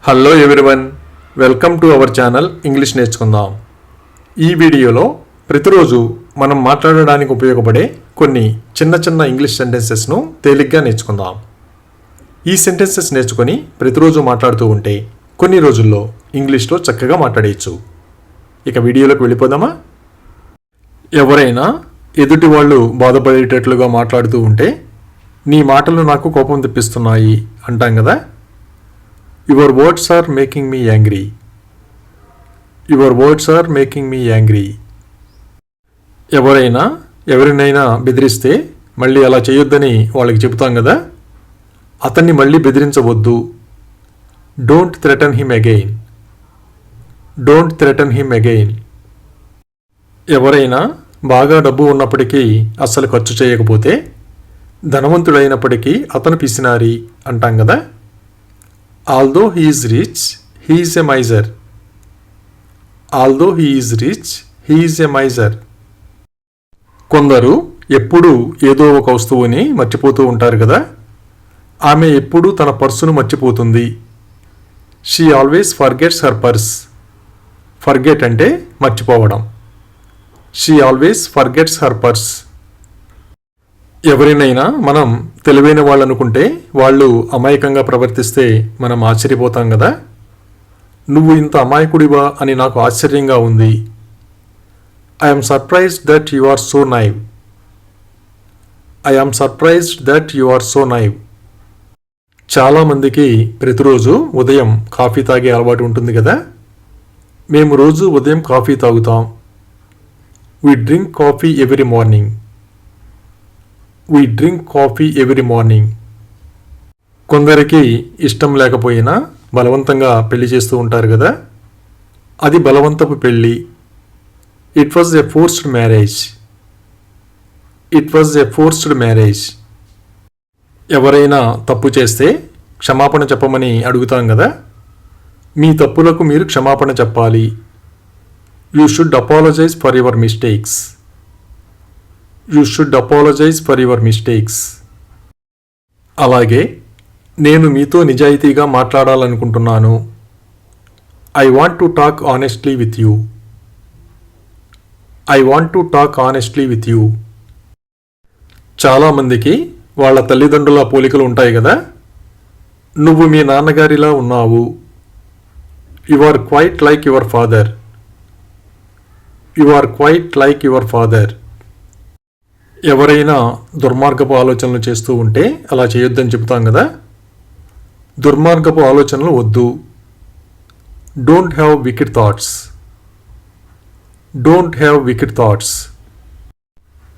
Hello everyone, welcome to our channel English నేర్చుకుందాం. ఈ వీడియోలో ప్రతిరోజు మనం మాట్లాడడానికి ఉపయోగపడే కొన్ని చిన్న చిన్న ఇంగ్లీష్ సెంటెన్సెస్ను తేలిగ్గా నేర్చుకుందాం. ఈ సెంటెన్సెస్ నేర్చుకొని ప్రతిరోజు మాట్లాడుతూ ఉంటే కొన్ని రోజుల్లో ఇంగ్లీష్లో చక్కగా మాట్లాడేయచ్చు. ఇక వీడియోలోకి వెళ్ళిపోదామా? ఎవరైనా ఎదుటి వాళ్ళు బాధపడేటట్లుగా మాట్లాడుతూ ఉంటే నీ మాటలు నాకు కోపం తెప్పిస్తున్నాయి అంటాం కదా. Your words are making me angry. Your words are making me angry. ఎవరినైనా బెదిరిస్తే మళ్ళీ అలా చేయొద్దని వాళ్ళకి చెబుతాం కదా. అతన్ని మళ్ళీ బెదిరించవద్దు. Don't threaten him again. Don't threaten him again. ఎవరైనా బాగా డబ్బు ఉన్నప్పటికీ అస్సలు ఖర్చు చేయకపోతే ధనవంతుడైనప్పటికీ అతను పిసినారి అంటాం కదా. Although he is rich, he is a miser. Although he is rich, he is a miser. కొందరు ఎప్పుడూ ఏదో ఒక వస్తువుని మర్చిపోతూ ఉంటారు కదా. ఆమె ఎప్పుడూ తన పర్సును మర్చిపోతుంది. She always forgets her purse. Forget అంటే మర్చిపోవడం. She always forgets her purse. ఎవరినైనా మనం తెలివైన వాళ్ళు అనుకుంటే వాళ్ళు అమాయకంగా ప్రవర్తిస్తే మనం ఆశ్చర్యపోతాం కదా. నువ్వు ఇంత అమాయకుడివా అని నాకు ఆశ్చర్యంగా ఉంది. I'm surprised that you are so naive. I'm surprised that you are so naive. చాలామందికి ప్రతిరోజు ఉదయం కాఫీ తాగే అలవాటు ఉంటుంది కదా. మేము రోజు ఉదయం కాఫీ తాగుతాం. We drink coffee every morning. We drink coffee every morning. కొందరికి ఇష్టం లేకపోయినా బలవంతంగా పెళ్లి చేస్తూ ఉంటారు కదా. అది బలవంతపు పెళ్ళి. It was a forced marriage. It was a forced marriage. ఎవరైనా తప్పు చేస్తే క్షమాపణ చెప్పమని అడుగుతాం కదా. మీ తప్పులకు మీరు క్షమాపణ చెప్పాలి. You should apologize for your mistakes. You should apologize for your mistakes. అలాగే నేను మీతో నిజాయితీగా మాట్లాడాలనుకుంటున్నాను. I want to talk honestly with you. I want to talk honestly with you. చాలామందికి వాళ్ళ తల్లిదండ్రుల పోలికలు ఉంటాయి కదా. నువ్వు మీ నాన్నగారిలా ఉన్నావు. You are quite like your father. You are quite like your father. ఎవరైనా దుర్మార్గపు ఆలోచనలు చేస్తూ ఉంటే అలా చేయొద్దని చెబుతాం కదా. దుర్మార్గపు ఆలోచనలు వద్దు. Don't have wicked thoughts. Don't have wicked thoughts.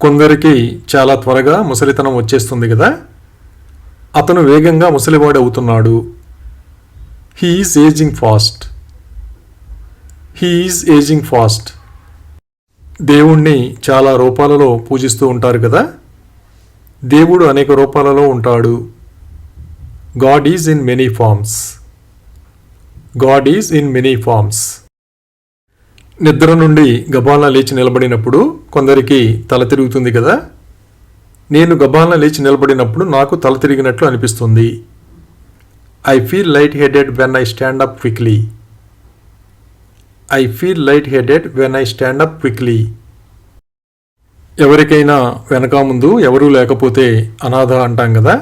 కొందరికి చాలా త్వరగా ముసలితనం వచ్చేస్తుంది కదా. అతను వేగంగా ముసలివాడు అవుతున్నాడు. He is ageing fast. He is ageing fast. దేవుణ్ణి చాలా రూపాలలో పూజిస్తూ ఉంటారు కదా. దేవుడు అనేక రూపాలలో ఉంటాడు. God is in many forms. God is in many forms. నిద్ర నుండి గబాల్న లేచి నిలబడినప్పుడు కొందరికి తల తిరుగుతుంది కదా. నేను గబాల్న లేచి నిలబడినప్పుడు నాకు తల తిరిగినట్లు అనిపిస్తుంది. I feel light headed when I stand up quickly. I feel light-headed when I stand up quickly. ఎవరికైనా వెనక ముందు ఎవరూ లేకపోతే అనాథ అంటాం కదా.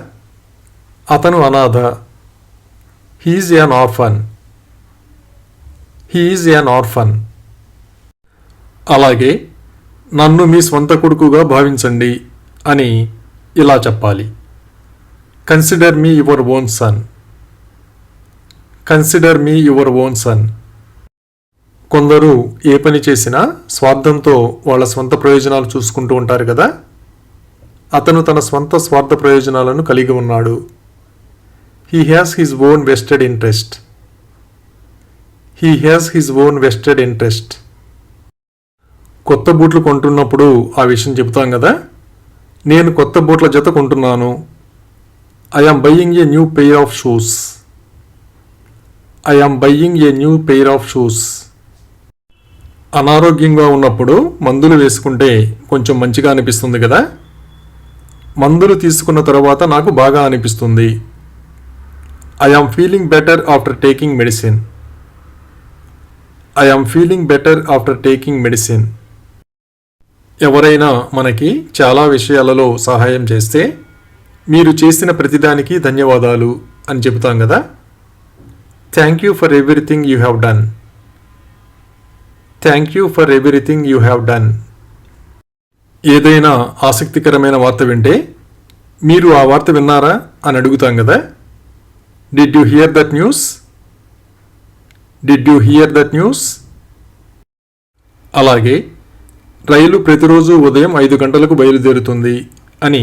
అతను అనాథ. He is an orphan. He is an orphan. అలాగే నన్ను మీ స్వంత కొడుకుగా భావించండి అని ఇలా చెప్పాలి. Consider me your own son. Consider me your own son. కొందరు ఏ పని చేసినా స్వార్థంతో వాళ్ళ స్వంత ప్రయోజనాలు చూసుకుంటూ ఉంటారు కదా. అతను తన స్వంత స్వార్థ ప్రయోజనాలను కలిగి ఉన్నాడు. He has his own vested interest. He has his own vested interest. కొత్త బూట్లు కొంటున్నప్పుడు ఆ విషయం చెబుతాం కదా. నేను కొత్త బూట్ల జత కొంటున్నాను. I am buying a new pair of shoes. I am buying a new pair of shoes. అనారోగ్యంగా ఉన్నప్పుడు మందులు వేసుకుంటే కొంచెం మంచిగా అనిపిస్తుంది కదా. మందులు తీసుకున్న తర్వాత నాకు బాగా అనిపిస్తుంది. I am feeling better after taking medicine. I am feeling better after taking medicine. ఎవరైనా మనకి చాలా విషయాలలో సహాయం చేస్తే మీరు చేసిన ప్రతిదానికి ధన్యవాదాలు అని చెబుతాం కదా. Thank you for everything you have done. Thank you for everything you have done. ఏదైనా ఆసక్తికరమైన వార్త వింటే మీరు ఆ వార్త విన్నారా అని అడుగుతాం కదా. Did you here that news? Did you here that news? అలాగే రైలు ప్రతిరోజు ఉదయం 5 గంటలకు బయలుదేరుతుంది అని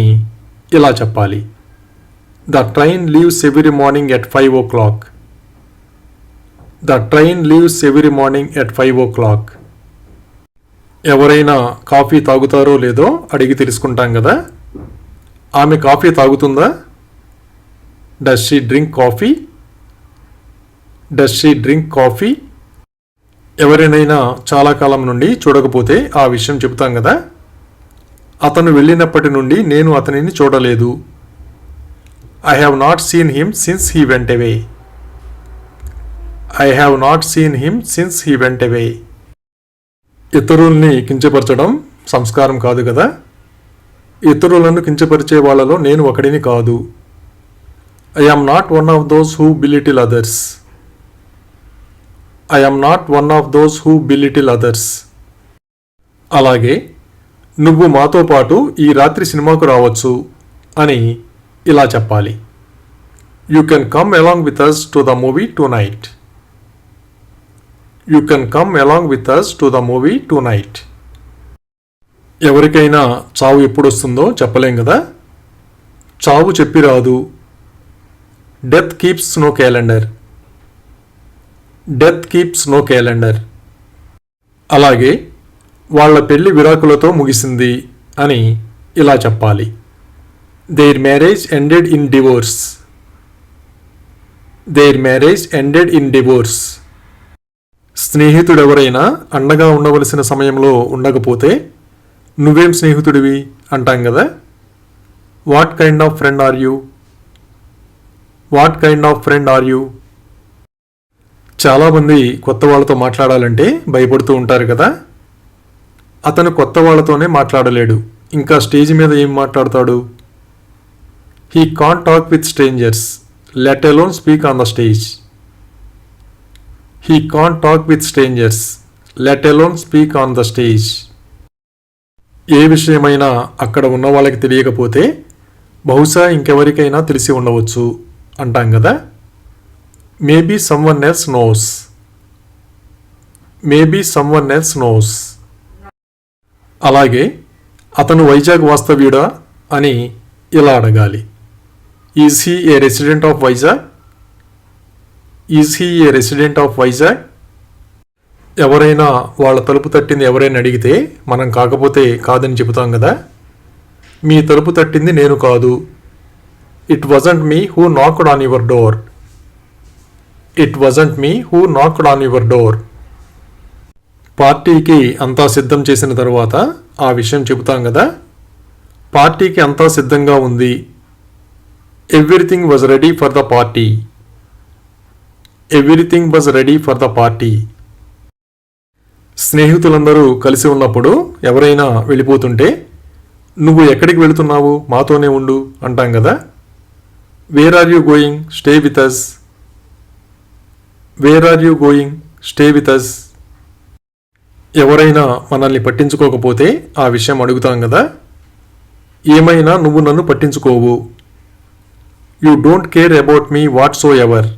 ఇలా చెప్పాలి. The train leaves every morning at 5 o'clock. The train leaves every morning at 5 o'clock. ఎవరైనా కాఫీ తాగుతారో లేదో అడిగి తెలుసుకుంటాం కదా. ఆమె కాఫీ తాగుతుందా? Does she drink coffee? Does she drink coffee? ఎవరినైనా చాలా కాలం నుండి చూడకపోతే ఆ విషయం చెబుతాం కదా. అతను వెళ్ళినప్పటి నుండి నేను అతనిని చూడలేదు. I have not seen him since he went away. I have not seen him since he went away. ఇతరుల్ని కించపరచడం సంస్కారం కాదు కదా. ఇతరులను కించపరిచే వాళ్ళలో నేను ఒకడిని కాదు. I am not one of those who belittle others. I am not one of those who belittle others. అలాగే నువ్వు మాతో పాటు ఈ రాత్రి సినిమాకు రావచ్చు అని ఇలా చెప్పాలి. You can come along with us to the movie tonight. You can come along with us to the movie tonight. ఎవరికైనా చావు ఎప్పుడు వస్తుందో చెప్పలేం కదా. చావు చెప్పి రాదు. Death keeps no calendar. Death keeps no calendar. అలాగే వాళ్ళ పెళ్లి విడాకులతో ముగిసింది అని ఇలా చెప్పాలి. Their marriage ended in divorce. Their marriage ended in divorce. స్నేహితుడెవరైనా అండగా ఉండవలసిన సమయంలో ఉండకపోతే నువ్వేం స్నేహితుడివి అంటాం కదా. What kind of friend or you? What kind of friend or you? చాలామంది కొత్త వాళ్ళతో మాట్లాడాలంటే భయపడుతూ ఉంటారు కదా. అతను కొత్త వాళ్ళతోనే మాట్లాడలేడు, ఇంకా స్టేజ్ మీద ఏం మాట్లాడతాడు? He can't talk with strangers, let alone speak on the stage. He can't talk with strangers, let alone speak on the stage. ఏ విషయమైనా అక్కడ ఉన్న వాళ్ళకి తెలియకపోతే బహుశా ఇంకెవరికైనా తెలిసి ఉండవచ్చు అంటాం కదా. Maybe someone else knows. Maybe someone else knows. అలాగే అతను వైజాగ్ వాస్తవ్యుడా అని ఇలా అడగాలి. Is he a resident of Vizag? Is he a resident of Vizag? ఎవరైనా వాళ్ళ తలుపు తట్టింది ఎవరైనా అడిగితే మనం కాకపోతే కాదని చెబుతాం కదా. మీ తలుపు తట్టింది నేను కాదు. It wasn't me who knocked on your door. It wasn't me who knocked on your door. పార్టీకి అంతా సిద్ధం చేసిన తర్వాత ఆ విషయం చెబుతాం కదా. పార్టీకి అంతా సిద్ధంగా ఉంది. Everything was ready for the party. Everything was ready for the party. స్నేహితులందరూ కలిసి ఉన్నప్పుడు ఎవరైనా వెళ్ళిపోతుంటే నువ్వు ఎక్కడికి వెళుతున్నావు, మాతోనే ఉండు అంటాం కదా. Where are you going? Stay with us. Where are you going? Stay with us. ఎవరైనా మనల్ని పట్టించుకోకపోతే ఆ విషయం అడుగుతాం కదా. ఏమైనా నువ్వు నన్ను పట్టించుకోవు. You don't care about me whatsoever.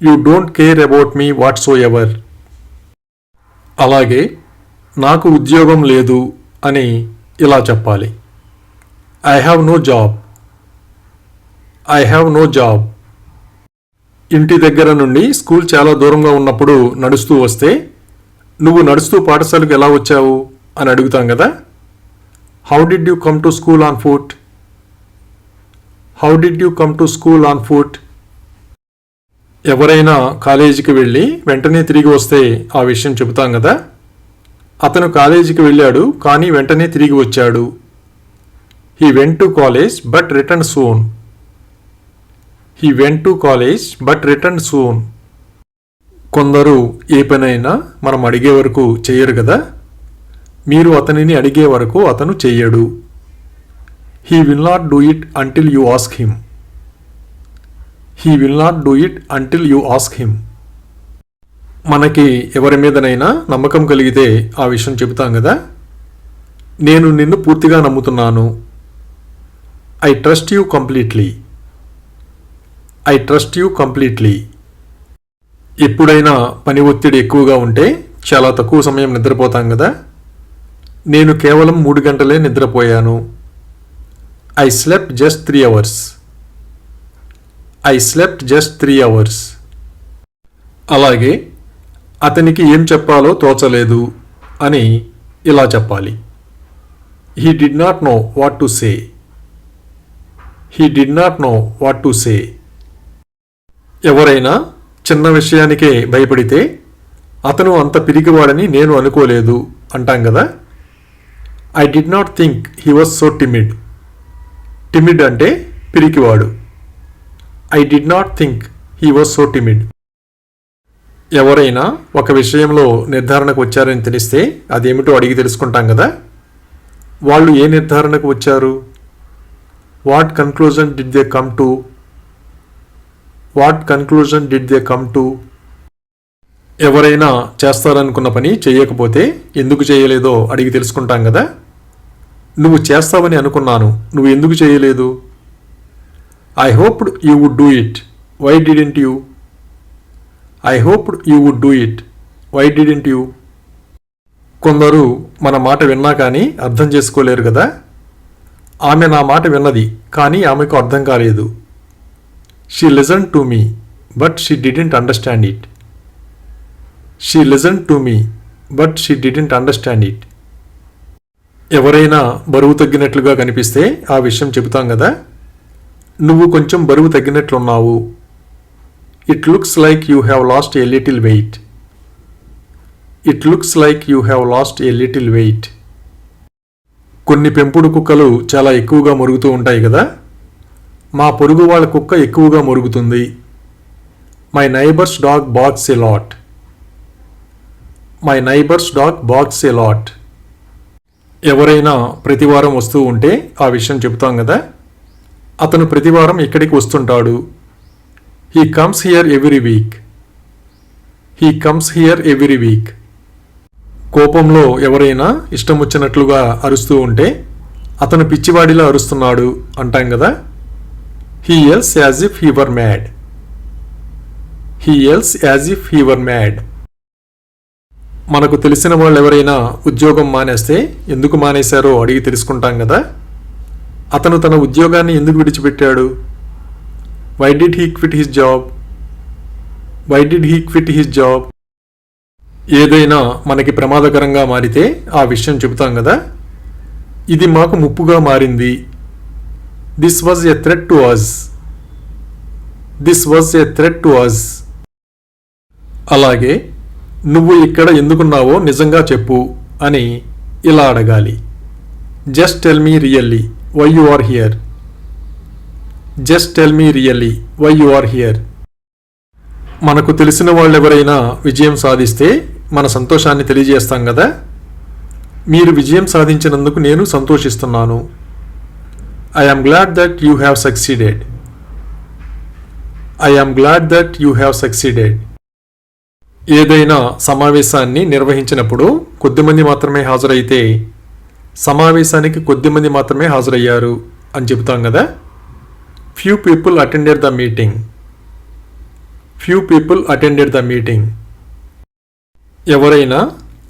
You don't care about me whatsoever. అలాగే నాకు ఉద్యోగం లేదు అని ఇలా చెప్పాలి. I have no job. I have no job. ఇంటి దగ్గర నుండి స్కూల్ చాలా దూరంగా ఉన్నప్పుడు నడుస్తూ వస్తే నువ్వు నడుస్తూ పాఠశాలకు ఎలా వచ్చావు అని అడుగుతాం కదా. How did you come to school on foot? How did you come to school on foot? ఎవరైనా కాలేజీకి వెళ్ళి వెంటనే తిరిగి వస్తే ఆ విషయం చెబుతాం కదా. అతను కాలేజీకి వెళ్ళాడు కానీ వెంటనే తిరిగి వచ్చాడు. He went to college but return soon. He went to college but return soon. కొందరు ఏ పనైనా మనం అడిగే వరకు చెయ్యరు కదా, మీరు అతనిని అడిగే వరకు అతను చెయ్యడు. He will not do it until you ask him. He will not do it until you ask him. మనకి ఎవరి మీదనైనా నమ్మకం కలిగితే ఆ విషయం చెబుతాం కదా, నేను నిన్ను పూర్తిగా నమ్ముతున్నాను. I trust you completely. I trust you completely. ఎప్పుడైనా పని ఒత్తిడి ఎక్కువగా ఉంటే చాలా తక్కువ సమయం నిద్రపోతాం కదా, నేను కేవలం 3 గంటలే నిద్రపోయాను. I slept just 3 hours. I slept just 3 hours. అలాగే అతనికి ఏం చెప్పాలో తోచలేదు అని ఇలా చెప్పాలి. He did not know what to say. He did not know what to say. ఎవరైనా చిన్న విషయానికే భయపడితే అతను అంత పిరికివాడని నేను అనుకోలేదు అంటాం కదా. I did not think he was so timid. Timid అంటే పిరికివాడు. I did not think he was so timid. ఎవరైనా ఒక విషయంలో నిర్ధారణకు వచ్చారని తెలిస్తే అదేమిటో అడిగి తెలుసుకుంటాం కదా. వాళ్ళు ఏ నిర్ధారణకు వచ్చారు? What conclusion did they come to? What conclusion did they come to? ఎవరైనా చేస్తారనుకున్న పని చేయకపోతే ఎందుకు చేయలేదో అడిగి తెలుసుకుంటాం కదా. నువ్వు చేస్తావని అనుకున్నాను, నువ్వు ఎందుకు చేయలేదు? I hoped you would do it, why didn't you? I hoped you would do it, why didn't you? కొందరు మన మాట విన్నా కానీ అర్థం చేసుకోలేరు కదా. ఆమె నా మాట విన్నది కానీ ఆమెకు అర్థం కాలేదు. She listen to me but she didn't understand it. She listen to me but she didn't understand it. ఎవరైనా బరువు తగ్గినట్లుగా కనిపిస్తే ఆ విషయం చెబుతాం కదా. నువ్వు కొంచెం బరువు తగ్గినట్లున్నావు. It looks like you have lost a little weight. It looks like you have lost a little weight. కొన్ని పెంపుడు కుక్కలు చాలా ఎక్కువగా మొరుగుతూ ఉంటాయి కదా. మా పొరుగు వాళ్ళ కుక్క ఎక్కువగా మొరుగుతుంది. My neighbours dog barks a lot. My neighbours dog barks a lot. ఎవరైనా ప్రతివారం వస్తూ ఉంటే ఆ విషయం చెబుతాం కదా. అతను ప్రతివారం ఇక్కడికి వస్తుంటాడు. He comes here every week. He comes here every week. కోపంలో ఎవరైనా ఇష్టం వచ్చినట్లుగా అరుస్తూ ఉంటే అతను పిచ్చివాడిలా అరుస్తున్నాడు అంటాం కదా. He yells as if he were mad. He yells as if he were mad. మనకు తెలిసిన వాళ్ళు ఎవరైనా ఉద్యోగం మానేస్తే ఎందుకు మానేశారో అడిగి తెలుసుకుంటాం కదా. అతను తన ఉద్యోగాన్ని ఎందుకు విడిచిపెట్టాడు? Why did he quit his job? Why did he quit his job? ఏదైనా మనకి ప్రమాదకరంగా మారితే ఆ విషయం చెబుతాం కదా. ఇది మాకు ముప్పుగా మారింది. This was a threat to us. This was a threat to us. అలాగే నువ్వు ఇక్కడ ఎందుకున్నావో నిజంగా చెప్పు అని ఇలా అడగాలి. Just tell me really why you are here. Just tell me really why you are here. మనకు తెలిసిన వాళ్ళు ఎవరైనా విజయం సాధిస్తే మన సంతోషాన్ని తెలియజేస్తాం కదా. మీరు విజయం సాధించినందుకు నేను సంతోషిస్తున్నాను. I am glad that you have succeeded. I am glad that you have succeeded. ఏదైనా సమావేశాన్ని నిర్వహించినప్పుడు కొద్దిమంది మాత్రమే హాజరైతే సమావేశానికి కొద్దిమంది మాత్రమే హాజరయ్యారు అని చెబుతాం కదా. Few people attended the meeting. Few people attended the meeting. ఎవరైనా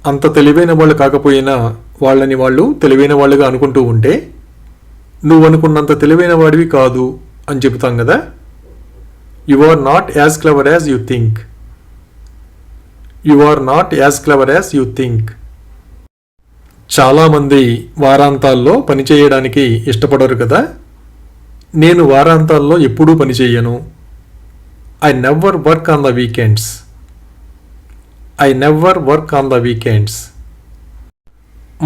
అంత తెలివైన వాళ్ళు కాకపోయినా వాళ్ళని వాళ్ళు తెలివైన వాళ్ళుగా అనుకుంటూ ఉంటే నువ్వు అనుకున్నంత తెలివైన వాడివి కాదు అని చెబుతాం కదా. You are not as clever as you think. You are not as clever as you think. చాలామంది వారాంతాల్లో పనిచేయడానికి ఇష్టపడరు కదా. నేను వారాంతాల్లో ఎప్పుడూ పనిచేయను. I never work on the weekends. I never work on the weekends.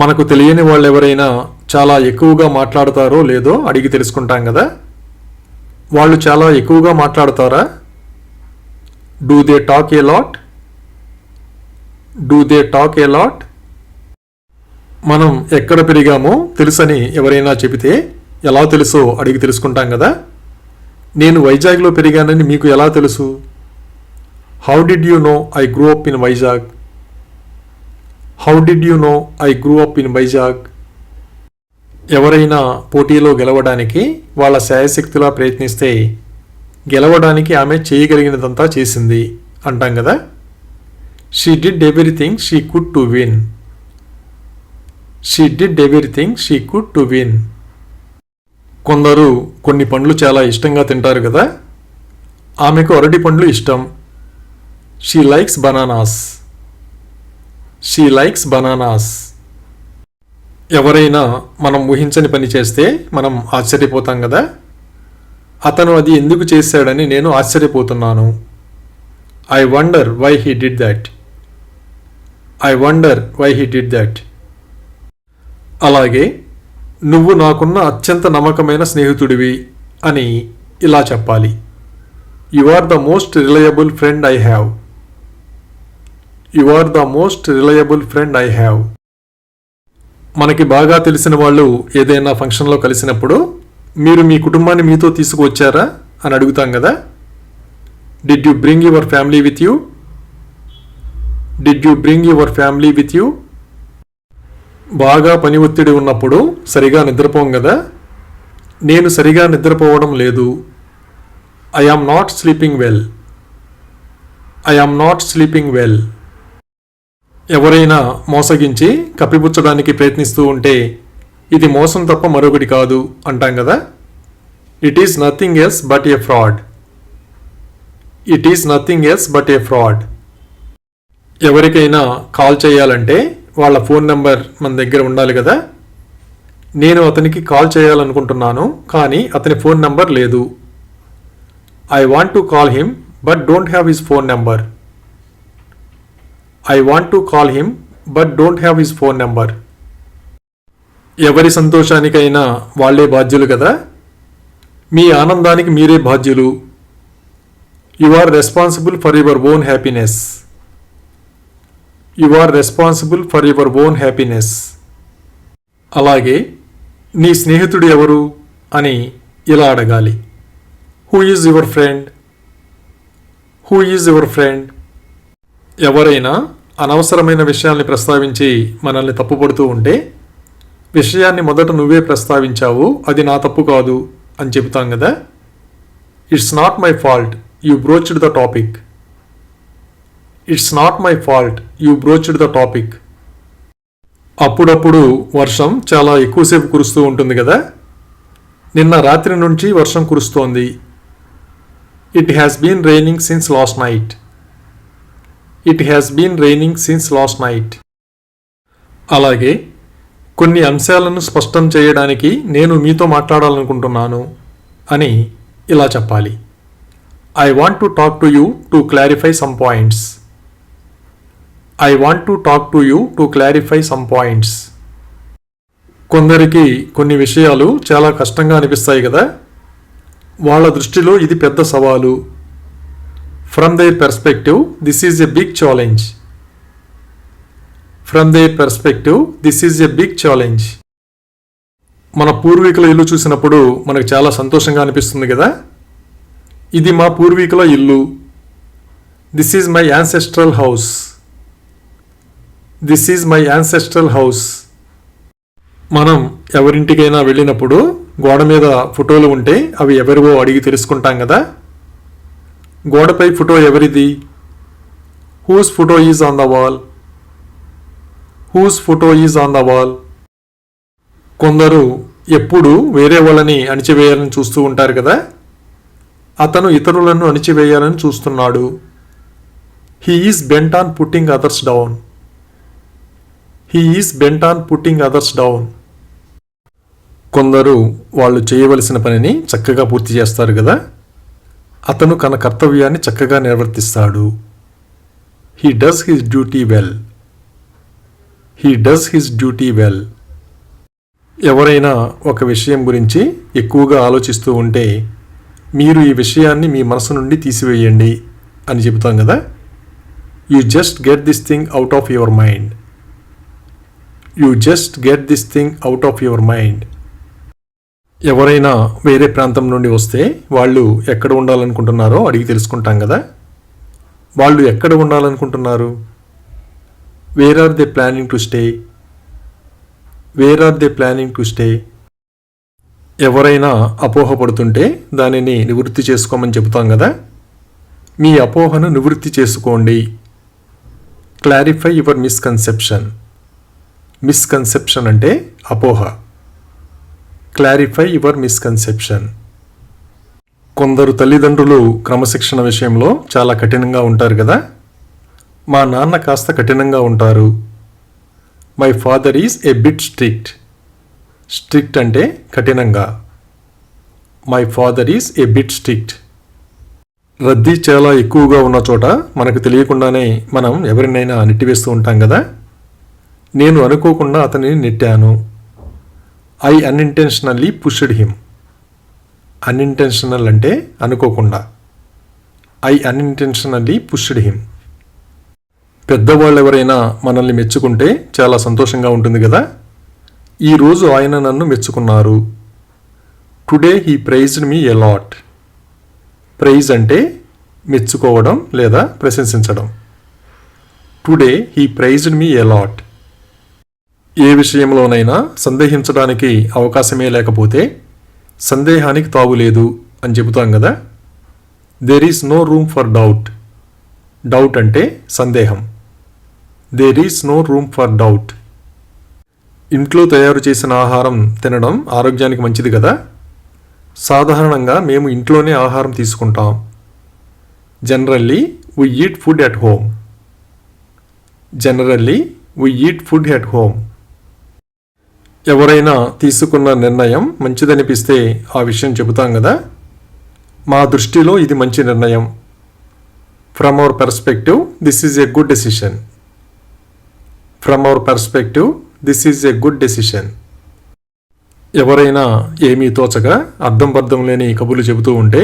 మనకు తెలియని వాళ్ళు ఎవరైనా చాలా ఎక్కువగా మాట్లాడతారో లేదో అడిగి తెలుసుకుంటాం కదా. వాళ్ళు చాలా ఎక్కువగా మాట్లాడతారా? Do they talk a lot? Do they talk a lot? మనం ఎక్కడ పెరిగామో తెలుసని ఎవరైనా చెబితే ఎలా తెలుసో అడిగి తెలుసుకుంటాం కదా. నేను వైజాగ్లో పెరిగానని మీకు ఎలా తెలుసు? How did you know I grew up in Vizag? How did you know I grew up in Vizag? ఎవరైనా పోటీలో గెలవడానికి వాళ్ళ శాయశక్తిలా ప్రయత్నిస్తే గెలవడానికి ఆమె చేయగలిగినదంతా చేసింది అంటాం కదా. She did everything she could to win. She did everything she could to win. కొందరు కొన్ని పండ్లు చాలా ఇష్టంగా తింటారు కదా. ఆమెకు అరటి పండ్లు ఇష్టం. She likes bananas. She likes bananas. ఎవరైనా మనం ఊహించని పని చేస్తే మనం ఆశ్చర్యపోతాం కదా. అతను అది ఎందుకు చేశాడని నేను ఆశ్చర్యపోతున్నాను. I wonder why he did that. I wonder why he did that. అలాగే నువ్వు నాకున్న అత్యంత నమ్మకమైన స్నేహితుడివి అని ఇలా చెప్పాలి. You are the most reliable friend I have. You are the most reliable friend I have. మనకి బాగా తెలిసిన వాళ్ళు ఏదైనా ఫంక్షన్లో కలిసినప్పుడు మీరు మీ కుటుంబాన్ని మీతో తీసుకువచ్చారా అని అడుగుతాం కదా. Did you bring your family with you? Did you bring your family with you? బాగా పని ఒత్తిడి ఉన్నప్పుడు సరిగా నిద్రపోం కదా. నేను సరిగా నిద్రపోవడం లేదు. I am not sleeping well. I am not sleeping well. ఎవరైనా మోసగించి కప్పిపుచ్చడానికి ప్రయత్నిస్తూ ఉంటే ఇది మోసం తప్ప మరొకటి కాదు అంటాం కదా. It is nothing else but A fraud. It is nothing else but A fraud. ఎవరికైనా కాల్ చేయాలంటే వాళ్ళ ఫోన్ నెంబర్ మన దగ్గర ఉండాలి కదా. నేను అతనికి కాల్ చేయాలనుకుంటున్నాను కానీ అతని ఫోన్ నెంబర్ లేదు. I want to call him but don't have his phone number. I want to call him but don't have his phone number. ఎవరి సంతోషానికైనా వాళ్లే బాధ్యులు కదా. మీ ఆనందానికి మీరే బాధ్యులు. You are responsible for your own happiness. You are responsible for your own happiness. అలాగే నీ స్నేహితుడు ఎవరు అని ఇలా అడగాలి. Who is your friend? Who is your friend? ఎవరైనా అనవసరమైన విషయాల్ని ప్రస్తావించి మనల్ని తప్పుపడుతూ ఉంటే విషయాన్ని మొదట నువ్వే ప్రస్తావించావు, అది నా తప్పు కాదు అని చెబుతాం కదా. It's not my fault, you broached the topic. It's not my fault, you broached the topic. అప్పుడప్పుడు వర్షం చాలా ఎక్కువసేపు కురుస్తూ ఉంటుంది కదా. నిన్న రాత్రి నుంచి వర్షం కురుస్తోంది. It has been raining since last night. It has been raining since last night. అలాగే కొన్ని అంశాలను స్పష్టం చేయడానికి నేను మీతో మాట్లాడాలనుకుంటున్నాను అని ఇలా చెప్పాలి. I want to talk to you to clarify some points. I want to talk to you to clarify some points. కొందరికి కొన్ని విషయాలు చాలా కష్టంగా అనిపిస్తాయి కదా. వాళ్ళ దృష్టిలో ఇది పెద్ద సవాలు. From their perspective this is a big challenge. From their perspective this is a big challenge. మన పూర్వీకుల ఇల్లు చూసినప్పుడు మనకు చాలా సంతోషంగా అనిపిస్తుంది కదా. ఇది మా పూర్వీకుల ఇల్లు. This is my ancestral house. This is my ancestral house. మనం ఎవరింటికైనా వెళ్ళినప్పుడు గోడ మీద ఫోటోలు ఉంటే అవి ఎవరివో అడిగి తెలుసుకుంటాం కదా. గోడపై ఫోటో ఎవరిది? Whose photo is on the wall. Whose photo is on the wall. కొందరు ఎప్పుడు వేరే వాళ్ళని అణిచివేయాలని చూస్తూ ఉంటారు కదా. అతను ఇతరులను అణిచివేయాలని చూస్తున్నాడు. He is bent on putting others down. He is bent on putting others down. కొందరు వాళ్ళు చేయవలసిన పనిని చక్కగా పూర్తి చేస్తారు కదా. అతను తన కర్తవ్యాన్ని చక్కగా నిర్వర్తిస్తాడు. He does his duty well. He does his duty well. ఎవరైనా ఒక విషయం గురించి ఎక్కువగా ఆలోచిస్తూ ఉంటే మీరు ఈ విషయాన్ని మీ మనసు నుండి తీసివేయండి అని చెబుతాం కదా. You just get this thing out of your mind. You just get this thing out of your mind. ఎవరైనా వేరే ప్రాంతం నుండి వస్తే వాళ్ళు ఎక్కడ ఉండాలనుకుంటున్నారో అడిగి తెలుసుకుంటాం కదా. వాళ్ళు ఎక్కడ ఉండాలనుకుంటున్నారు? Where are they planning to stay? Where are they planning to stay? ఎవరైనా అపోహపడుతుంటే దానిని నివృత్తి చేసుకోమని చెబుతాం కదా. మీ అపోహను నివృత్తి చేసుకోండి. Clarify your misconception. మిస్కన్సెప్షన్ అంటే అపోహ. Clarify your misconception. కొందరు తల్లిదండ్రులు క్రమశిక్షణ విషయంలో చాలా కఠినంగా ఉంటారు కదా. మా నాన్న కాస్త కఠినంగా ఉంటారు. My father is a bit strict. Strict అంటే కఠినంగా. My father is a bit strict. రద్దీ చాలా ఎక్కువగా ఉన్న చోట మనకు తెలియకుండానే మనం ఎవరినైనా నెట్టివేస్తూ ఉంటాం కదా. నేను అనుకోకుండా అతనిని నెట్టాను. I unintentionally pushed him. Unintentional అంటే అనుకోకుండా. I unintentionally pushed him. పెద్దవాళ్ళు ఎవరైనా మనల్ని మెచ్చుకుంటే చాలా సంతోషంగా ఉంటుంది కదా. ఈరోజు ఆయన నన్ను మెచ్చుకున్నారు. Today he praised me a lot. Praise అంటే మెచ్చుకోవడం లేదా ప్రశంసించడం. Today he praised me a lot. ఏ విషయంలోనైనా సందేహించడానికి అవకాశమే లేకపోతే సందేహానికి తావులేదు అని చెబుతాం కదా. There is no room for doubt. Doubt అంటే సందేహం. There is no room for doubt. ఇంట్లో తయారు చేసిన ఆహారం తినడం ఆరోగ్యానికి మంచిది కదా. సాధారణంగా మేము ఇంట్లోనే ఆహారం తీసుకుంటాం. Generally we eat food at home. Generally we eat food at home. ఎవరైనా తీసుకున్న నిర్ణయం మంచిదనిపిస్తే ఆ విషయం చెబుతాం కదా. మా దృష్టిలో ఇది మంచి నిర్ణయం. From our perspective this is a good decision. From our perspective this is a good decision. ఎవరైనా ఏమీ తోచగా అర్థం పర్థం లేని కబుర్లు చెబుతూ ఉంటే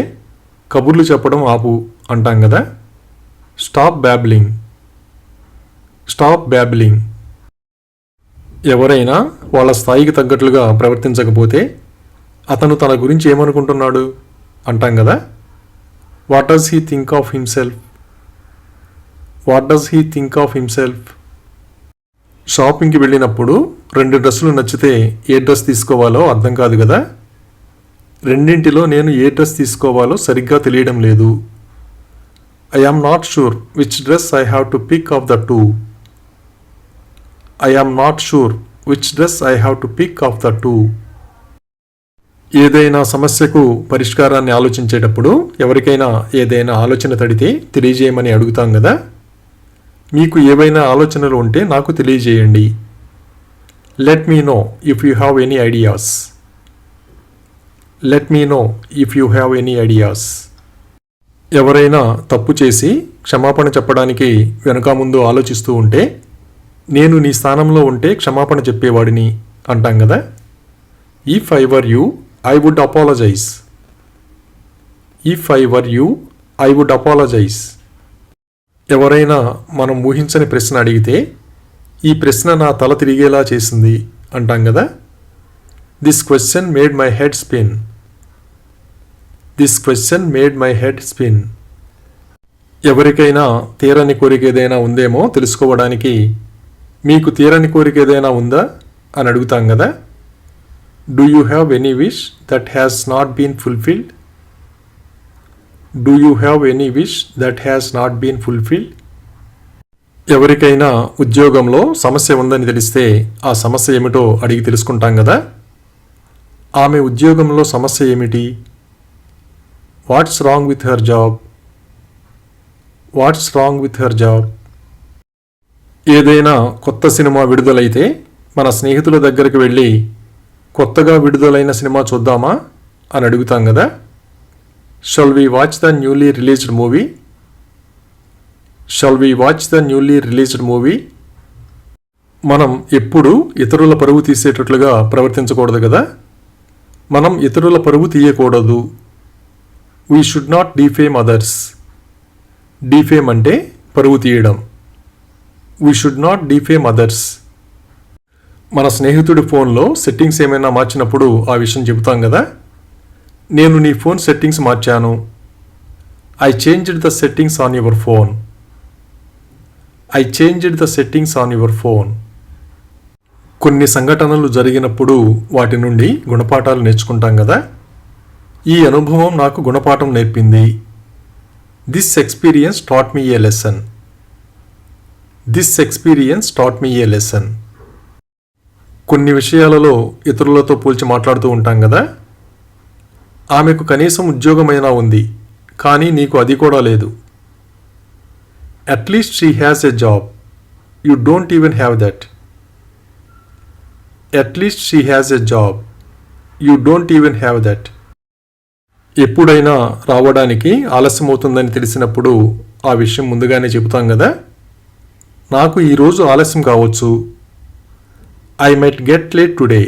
కబుర్లు చెప్పడం ఆపు అంటాం కదా. Stop babbling. Stop babbling. ఎవరైనా వాళ్ళ స్థాయికి తగ్గట్లుగా ప్రవర్తించకపోతే అతను తన గురించి ఏమనుకుంటున్నాడు అంటాం కదా. What does he think of himself. What does he think of himself. షాపింగ్కి వెళ్ళినప్పుడు 2 డ్రెస్సులు నచ్చితే ఏ డ్రెస్ తీసుకోవాలో అర్థం కాదు కదా. రెండింటిలో నేను ఏ డ్రెస్ తీసుకోవాలో సరిగ్గా తెలియడం లేదు. I am not sure which dress I have to pick of the two. I am not sure which dress I have to pick of the two. ఏదైనా సమస్యకు పరిష్కారాన్ని ఆలోచించేటప్పుడు ఎవరికైనా ఏదైనా ఆలోచన తడితే తెలియజేయమని అడుగుతాం కదా. మీకు ఏవైనా ఆలోచనలు ఉంటే నాకు తెలియజేయండి. Let me know if you have any ideas. Let me know if you have any ideas. ఎవరైనా తప్పు చేసి క్షమాపణ చెప్పడానికి వెనుక ముందు ఆలోచిస్తూ ఉంటే నేను నీ స్థానంలో ఉంటే క్షమాపణ చెప్పేవాడిని అంటాం కదా. If I were you I would apologise. If I were you I would apologise. ఎవరైనా మనం ఊహించని ప్రశ్న అడిగితే ఈ ప్రశ్న నా తల తిరిగేలా చేసింది అంటాం కదా. This question made my head spin. This question made my head spin. ఎవరికైనా తీరని కోరిక ఏదైనా ఉందేమో తెలుసుకోవడానికి మీకు తీరని కోరిక ఏదైనా ఉందా అని అడుగుతాం కదా. Do you have any wish that has not been fulfilled. Do you have any wish that has not been fulfilled. ఎవరికైనా ఉద్యోగంలో సమస్య ఉందని తెలిస్తే ఆ సమస్య ఏమిటో అడిగి తెలుసుకుంటాం కదా. ఆమె ఉద్యోగంలో సమస్య ఏమిటి? What's wrong with her job. What's wrong with her job. ఏదైనా కొత్త సినిమా విడుదలైతే మన స్నేహితుల దగ్గరికి వెళ్ళి కొత్తగా విడుదలైన సినిమా చూద్దామా అని అడుగుతాం కదా. Shall we watch the newly released movie. Shall we watch the newly released movie. మనం ఎప్పుడు ఇతరుల పరువు తీసేటట్లుగా ప్రవర్తించకూడదు కదా. మనం ఇతరుల పరువు తీయకూడదు. We should not defame others. Defame అంటే పరువు తీయడం. We should not defame others. మన స్నేహితుడి ఫోన్లో సెట్టింగ్స్ ఏమైనా మార్చినప్పుడు ఆ విషయం చెబుతాం కదా. నేను నీ ఫోన్ సెట్టింగ్స్ మార్చాను. I changed the settings on your phone. I changed the settings on your phone. కొన్ని సంఘటనలు జరిగినప్పుడు వాటి నుండి గుణపాఠాలు నేర్చుకుంటాం కదా. ఈ అనుభవం నాకు గుణపాఠం నేర్పింది. This experience taught me a lesson. This experience taught me a lesson. కొన్ని విషయాలలో ఇతరులతో పోల్చి మాట్లాడుతూ ఉంటాం కదా. ఆమెకు కనీసం ఉద్యోగమైనా ఉంది, కానీ నీకు అది కూడా లేదు. At least she has a job. You don't even have that. At least she has a job. You don't even have that. ఎప్పుడైనా రావడానికి ఆలస్యం అవుతుందని తెలిసినప్పుడు ఆ విషయం ముందుగానే చెబుతాం కదా. నాకు ఈరోజు ఆలస్యం కావచ్చు. I might get late today.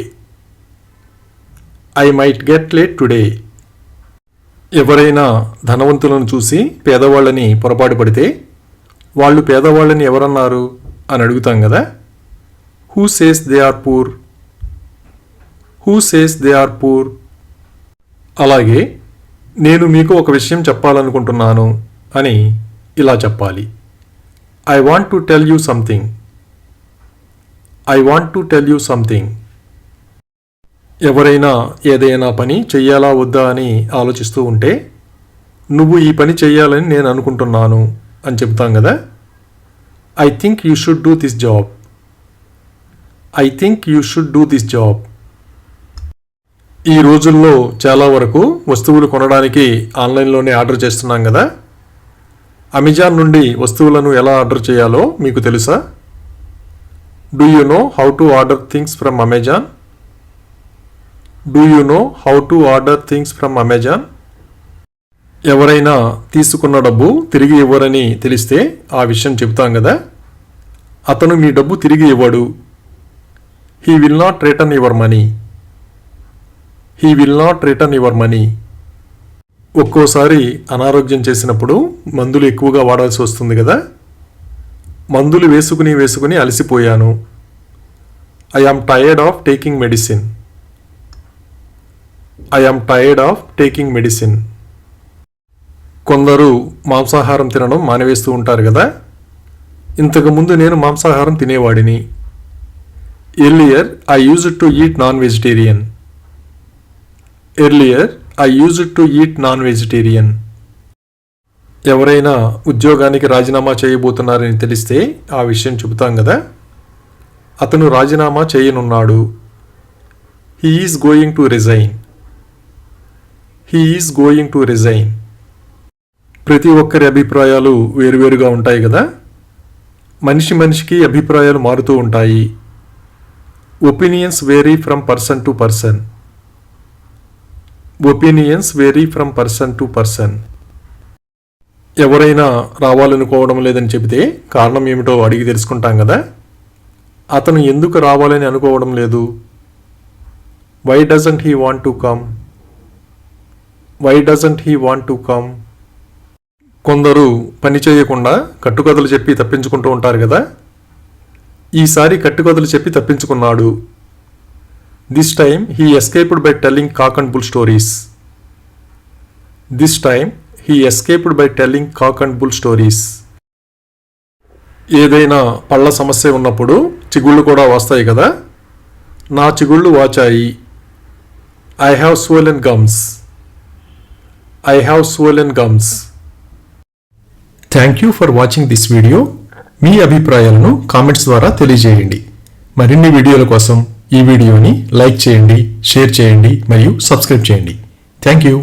I might get late today. ఎవరైనా ధనవంతులను చూసి పేదవాళ్ళని పొరపాటు పడితే వాళ్ళు పేదవాళ్ళని ఎవరన్నారు అని అడుగుతాం కదా. Who says they are poor. Who says they are poor. అలాగే నేను మీకు ఒక విషయం చెప్పాలనుకుంటున్నాను అని ఇలా చెప్పాలి. I want to tell you something. I want to tell you something. ఎవరైనా ఏదైనా పని చెయ్యాలా వద్దా అని ఆలోచిస్తూ ఉంటే నువ్వు ఈ పని చెయ్యాలని నేను అనుకుంటున్నాను అని చెప్తాం కదా. I think you should do this job. I think you should do this job. ఈ రోజుల్లో చాలా వరకు వస్తువులు కొనడానికి ఆన్లైన్లోనే ఆర్డర్ చేస్తున్నాం కదా. అమెజాన్ నుండి వస్తువులను ఎలా ఆర్డర్ చేయాలో మీకు తెలుసా? Do you know how to order things from Amazon? Do you know how to order things from Amazon? ఎవరైనా తీసుకున్న డబ్బు తిరిగి ఇవ్వరని తెలిస్తే ఆ విషయం చెబుతాం కదా. అతను మీ డబ్బు తిరిగి ఇవ్వడు. He will not return your money. He will not return your money. ఒక్కోసారి అనారోగ్యం చేసినప్పుడు మందులు ఎక్కువగా వాడాల్సి వస్తుంది కదా. మందులు వేసుకుని అలసిపోయాను. I am tired of taking medicine. I am tired of taking medicine. కొందరు మాంసాహారం తినడం మానివేస్తూ ఉంటారు కదా. ఇంతకుముందు నేను మాంసాహారం తినేవాడిని. Earlier I used to eat non vegetarian. Earlier I used to eat non vegetarian. ఎవరైనా ఉద్యోగానికి రాజీనామా చేయబోతున్నారని తెలిస్తే ఆ విషయం చెబుతాం కదా. అతను రాజీనామా చేయనున్నాడు. He is going to resign. He is going to resign. ప్రతి ఒక్కరి అభిప్రాయాలు వేరువేరుగా ఉంటాయి కదా. మనిషికి అభిప్రాయాలు మారుతూ ఉంటాయి. Opinions vary from person to person. Opinions vary from person to person. ఎవరైనా రావాలనుకోవడం లేదని చెబితే కారణం ఏమిటో అడిగి తెలుసుకుంటాం కదా. అతను ఎందుకు రావాలని అనుకోవడం లేదు? Why doesn't he want to come? Why doesn't he want to come? కొందరు పని చేయకుండా కట్టుకథలు చెప్పి తప్పించుకుంటూ ఉంటారు కదా. ఈసారి కట్టుకథలు చెప్పి తప్పించుకున్నాడు. This time he escaped by telling cock and bull stories. This time he escaped by telling cock and bull stories. ఏదైనా పళ్ళ సమస్య ఉన్నప్పుడు చిగుళ్ళు కూడా వస్తాయి కదా. నా చిగుళ్ళు వాచాయి. I have swollen gums. I have swollen gums. Thank you for watching this video. మీ అభిప్రాయాలను కామెంట్స్ ద్వారా తెలియజేయండి. మరిన్ని వీడియోల కోసం ఈ వీడియోని లైక్ చేయండి, షేర్ చేయండి మరియు సబ్స్క్రైబ్ చేయండి. Thank you.